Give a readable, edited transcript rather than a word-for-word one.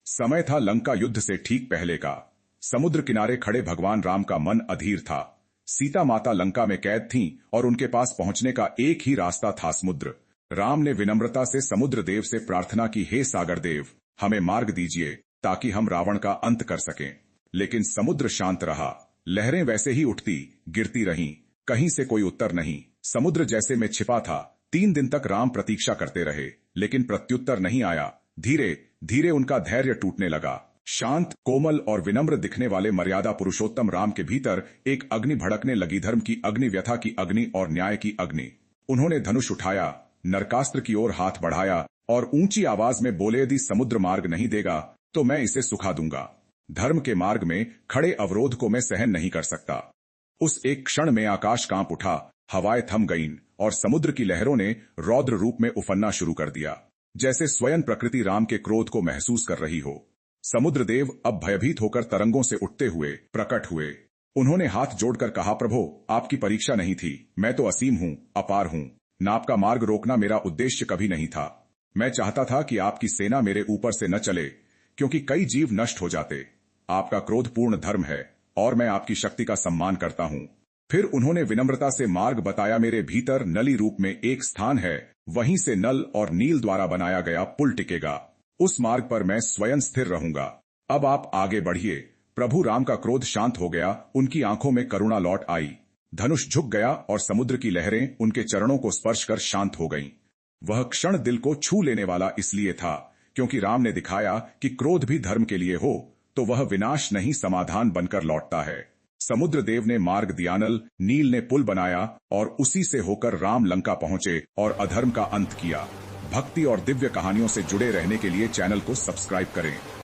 समय था लंका युद्ध से ठीक पहले का। समुद्र किनारे खड़े भगवान राम का मन अधीर था। सीता माता लंका में कैद थीं और उनके पास पहुंचने का एक ही रास्ता था, समुद्र। राम ने विनम्रता से समुद्र देव से प्रार्थना की, हे सागर देव, हमें मार्ग दीजिए ताकि हम रावण का अंत कर सकें। लेकिन समुद्र शांत रहा। लहरें वैसे ही उठती गिरती रहीं, कहीं से कोई उत्तर नहीं। समुद्र जैसे में छिपा था। 3 दिन तक राम प्रतीक्षा करते रहे, लेकिन प्रत्युत्तर नहीं आया। धीरे धीरे उनका धैर्य टूटने लगा। शांत, कोमल और विनम्र दिखने वाले मर्यादा पुरुषोत्तम राम के भीतर एक अग्नि भड़कने लगी, धर्म की अग्नि, व्यथा की अग्नि और न्याय की अग्नि। उन्होंने धनुष उठाया, नरकास्त्र की ओर हाथ बढ़ाया और ऊंची आवाज में बोले, यदि समुद्र मार्ग नहीं देगा तो मैं इसे सुखा दूंगा। धर्म के मार्ग में खड़े अवरोध को मैं सहन नहीं कर सकता। उस एक क्षण में आकाश कांप उठा, हवाएं थम गईं और समुद्र की लहरों ने रौद्र रूप में उफनना शुरू कर दिया, जैसे स्वयं प्रकृति राम के क्रोध को महसूस कर रही हो। समुद्र देव अब भयभीत होकर तरंगों से उठते हुए प्रकट हुए। उन्होंने हाथ जोड़कर कहा, प्रभो, आपकी परीक्षा नहीं थी। मैं तो असीम हूं, अपार हूं। नाप का मार्ग रोकना मेरा उद्देश्य कभी नहीं था। मैं चाहता था कि आपकी सेना मेरे ऊपर से न चले, क्योंकि कई जीव नष्ट हो जाते। आपका क्रोध पूर्ण धर्म है और मैं आपकी शक्ति का सम्मान करता हूं। फिर उन्होंने विनम्रता से मार्ग बताया, मेरे भीतर नली रूप में एक स्थान है, वहीं से नल और नील द्वारा बनाया गया पुल टिकेगा। उस मार्ग पर मैं स्वयं स्थिर रहूंगा। अब आप आगे बढ़िए। प्रभु राम का क्रोध शांत हो गया, उनकी आंखों में करुणा लौट आई। धनुष झुक गया और समुद्र की लहरें उनके चरणों को स्पर्श कर शांत हो गईं। वह क्षण दिल को छू लेने वाला इसलिए था क्योंकि राम ने दिखाया कि क्रोध भी धर्म के लिए हो तो वह विनाश नहीं, समाधान बनकर लौटता है। समुद्र देव ने मार्ग दिया, नल नील ने पुल बनाया और उसी से होकर राम लंका पहुंचे और अधर्म का अंत किया। भक्ति और दिव्य कहानियों से जुड़े रहने के लिए चैनल को सब्सक्राइब करें।